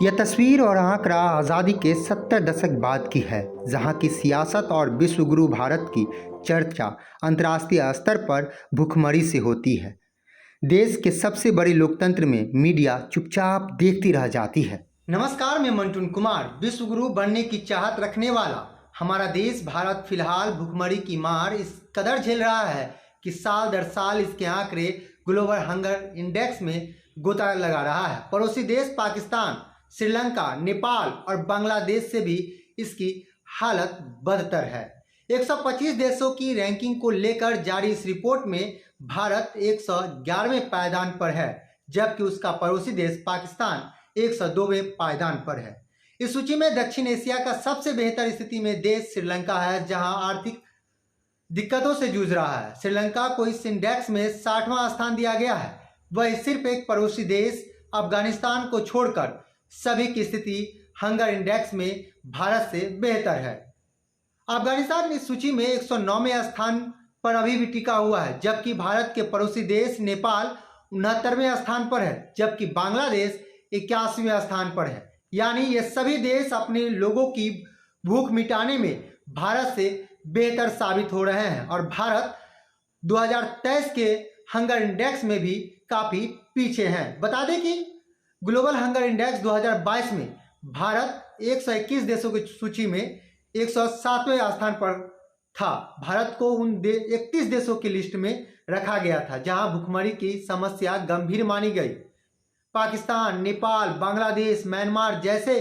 यह तस्वीर और आंकड़ा आज़ादी के 70 दशक बाद की है, जहां की सियासत और विश्वगुरु भारत की चर्चा अंतर्राष्ट्रीय स्तर पर भूखमरी से होती है। देश के सबसे बड़े लोकतंत्र में मीडिया चुपचाप देखती रह जाती है। नमस्कार, मैं मंटून कुमार। विश्वगुरु बनने की चाहत रखने वाला हमारा देश भारत फिलहाल भूखमरी की मार इस कदर झेल रहा है कि साल दर साल इसके आंकड़े ग्लोबल हंगर इंडेक्स में गोता लगा रहा है। पड़ोसी देश पाकिस्तान, श्रीलंका, नेपाल और बांग्लादेश से भी इसकी हालत बदतर है। 125 देशों की रैंकिंग को लेकर जारी इस रिपोर्ट में भारत 111वें पायदान पर है, जबकि उसका पड़ोसी देश पाकिस्तान 102वें पायदान पर है। इस सूची में दक्षिण एशिया का सबसे बेहतर स्थिति में देश श्रीलंका है, जहां आर्थिक दिक्कतों से जूझ रहा है। श्रीलंका को इस इंडेक्स में 60वां स्थान दिया गया है। वह सिर्फ एक पड़ोसी देश अफगानिस्तान को छोड़कर सभी की स्थिति हंगर इंडेक्स में भारत से बेहतर है। अफगानिस्तान इस सूची में 109वें स्थान पर अभी भी टिका हुआ है, जबकि भारत के पड़ोसी देश नेपाल 69वें स्थान पर है, जबकि बांग्लादेश 81वें स्थान पर है। यानी ये सभी देश अपने लोगों की भूख मिटाने में भारत से बेहतर साबित हो रहे हैं और भारत 2023 के हंगर इंडेक्स में भी काफ़ी पीछे हैं। बता दें कि ग्लोबल हंगर इंडेक्स 2022 में भारत 121 देशों की सूची में 107वें स्थान पर था। भारत को उन 31 देशों की लिस्ट में रखा गया था जहां भूखमरी की समस्या गंभीर मानी गई। पाकिस्तान, नेपाल, बांग्लादेश, म्यांमार जैसे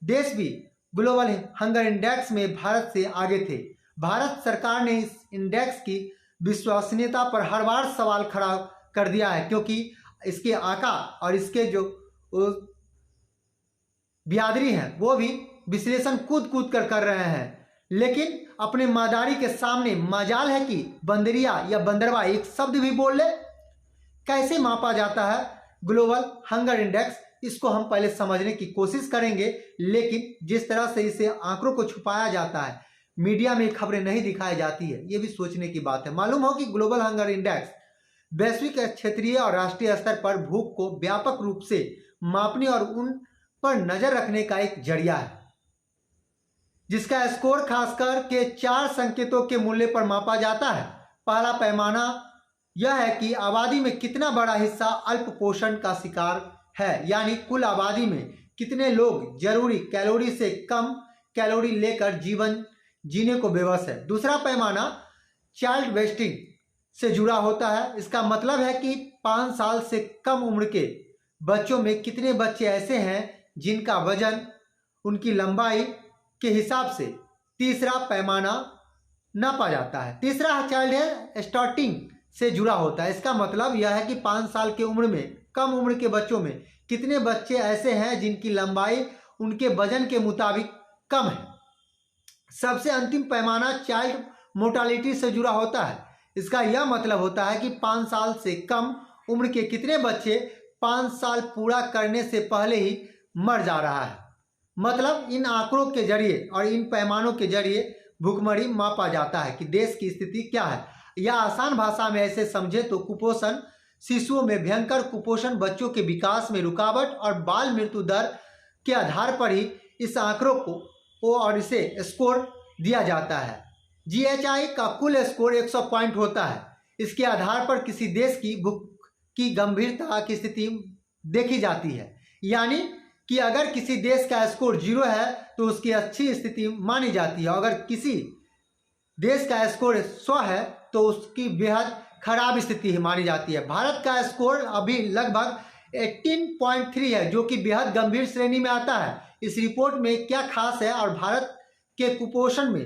देश भी ग्लोबल हंगर इंडेक्स में भारत से आगे थे। भारत सरकार ने इस इंडेक्स की विश्वसनीयता पर हर बार सवाल खड़ा कर दिया है, क्योंकि इसके आका और इसके जो बिरादरी हैं वो भी विश्लेषण कूद कर रहे हैं, लेकिन अपने मदारी के सामने मजाल है कि बंदरिया या बंदरवा एक शब्द भी बोल ले। कैसे मापा जाता है ग्लोबल हंगर इंडेक्स, इसको हम पहले समझने की कोशिश करेंगे, लेकिन जिस तरह से इसे आंकड़ों को छुपाया जाता है, मीडिया में खबरें नहीं दिखाई जाती है, ये भी सोचने की बात है। मालूम हो कि ग्लोबल हंगर इंडेक्स वैश्विक, क्षेत्रीय और राष्ट्रीय स्तर पर भूख को व्यापक रूप से मापने और उन पर नजर रखने का एक जरिया है, जिसका स्कोर खासकर के 4 संकेतों के मूल्य पर मापा जाता है। पहला पैमाना यह है कि आबादी में कितना बड़ा हिस्सा अल्प पोषण का शिकार है, यानी कुल आबादी में कितने लोग जरूरी कैलोरी से कम कैलोरी लेकर जीवन जीने को बेबस है। दूसरा पैमाना चाइल्ड वेस्टिंग से जुड़ा होता है। इसका मतलब है कि 5 साल से कम उम्र के बच्चों में कितने बच्चे ऐसे हैं जिनका वजन उनकी लंबाई के हिसाब से तीसरा पैमाना नापा जाता है। तीसरा चाइल्ड है स्टार्टिंग से जुड़ा होता है। इसका मतलब यह है कि 5 साल के उम्र में कम उम्र के बच्चों में कितने बच्चे ऐसे हैं जिनकी लंबाई उनके वजन के मुताबिक कम है। सबसे अंतिम पैमाना चाइल्ड मोर्टालिटी से जुड़ा होता है। इसका यह मतलब होता है कि 5 साल से कम उम्र के कितने बच्चे 5 साल पूरा करने से पहले ही मर जा रहा है। मतलब इन आंकड़ों के जरिए और इन पैमानों के जरिए भूखमरी मापा जाता है कि देश की स्थिति क्या है। या आसान भाषा में ऐसे समझे तो कुपोषण शिशुओं में भयंकर कुपोषण, बच्चों के विकास में रुकावट और बाल मृत्यु दर के आधार पर ही इस आंकड़ों को और इसे स्कोर दिया जाता है। GHI का कुल स्कोर 100 पॉइंट होता है। इसके आधार पर किसी देश की भूख की गंभीरता की स्थिति देखी जाती है। यानी कि अगर किसी देश का स्कोर 0 है तो उसकी अच्छी स्थिति मानी जाती है, अगर किसी देश का स्कोर 100 है तो उसकी बेहद खराब स्थिति मानी जाती है। भारत का स्कोर अभी लगभग 18.3 है, जो कि बेहद गंभीर श्रेणी में आता है। इस रिपोर्ट में क्या खास है और भारत के कुपोषण में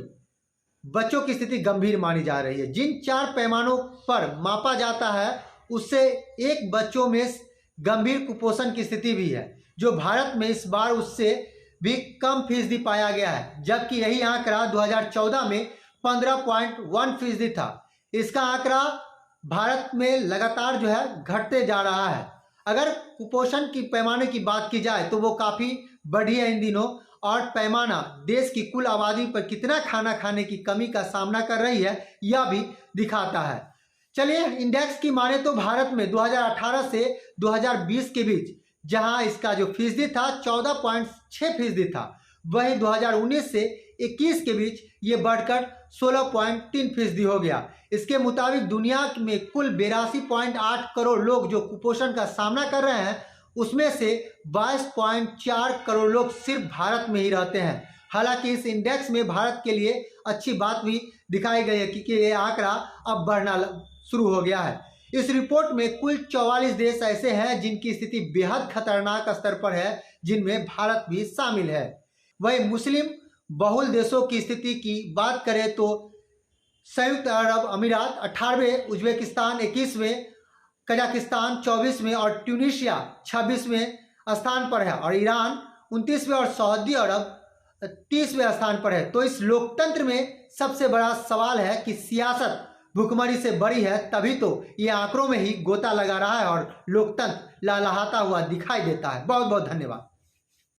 बच्चों की स्थिति गंभीर मानी जा रही है। जिन 4 पैमानों पर मापा जाता है उससे एक बच्चों में गंभीर कुपोषण की स्थिति भी है, जो भारत में इस बार उससे भी कम फीसदी पाया गया है, जबकि यही आंकड़ा 2014 में 15.1% था। इसका आंकड़ा भारत में लगातार जो है घटते जा रहा है। अगर कुपोषण की पैमाने की बात की जाए तो वो काफ़ी बढ़ी है इन दिनों, और पैमाना देश की कुल आबादी पर कितना खाना खाने की कमी का सामना कर रही है यह भी दिखाता है। चलिए इंडेक्स की माने तो भारत में 2018 से 2020 के बीच जहां इसका जो फीसदी था 14.6% था, वही 2019 से 21 के बीच ये बढ़कर 16.3% हो गया। इसके मुताबिक दुनिया में कुल 82.8 करोड़ लोग जो कुपोषण का सामना कर रहे हैं, उसमें से 22.4 करोड़ लोग सिर्फ भारत में ही रहते हैं। हालांकि इस इंडेक्स में भारत के लिए अच्छी बात भी दिखाई गई है क्योंकि ये आंकड़ा अब बढ़ना शुरू हो गया है। इस रिपोर्ट में कुल 44 देश ऐसे हैं जिनकी स्थिति बेहद खतरनाक स्तर पर है, जिनमें भारत भी शामिल है। वही मुस्लिम बहुल देशों की स्थिति की बात करें तो संयुक्त अरब अमीरात 18वें, उज्बेकिस्तान 21वें, कजाकिस्तान 24वें और ट्यूनीशिया 26वें स्थान पर है और ईरान 29वें और सऊदी अरब 30वें स्थान पर है। तो इस लोकतंत्र में सबसे बड़ा सवाल है कि सियासत भुखमरी से बड़ी है, तभी तो ये आंकड़ों में ही गोता लगा रहा है और लोकतंत्र लहलहाता हुआ दिखाई देता है। बहुत बहुत धन्यवाद।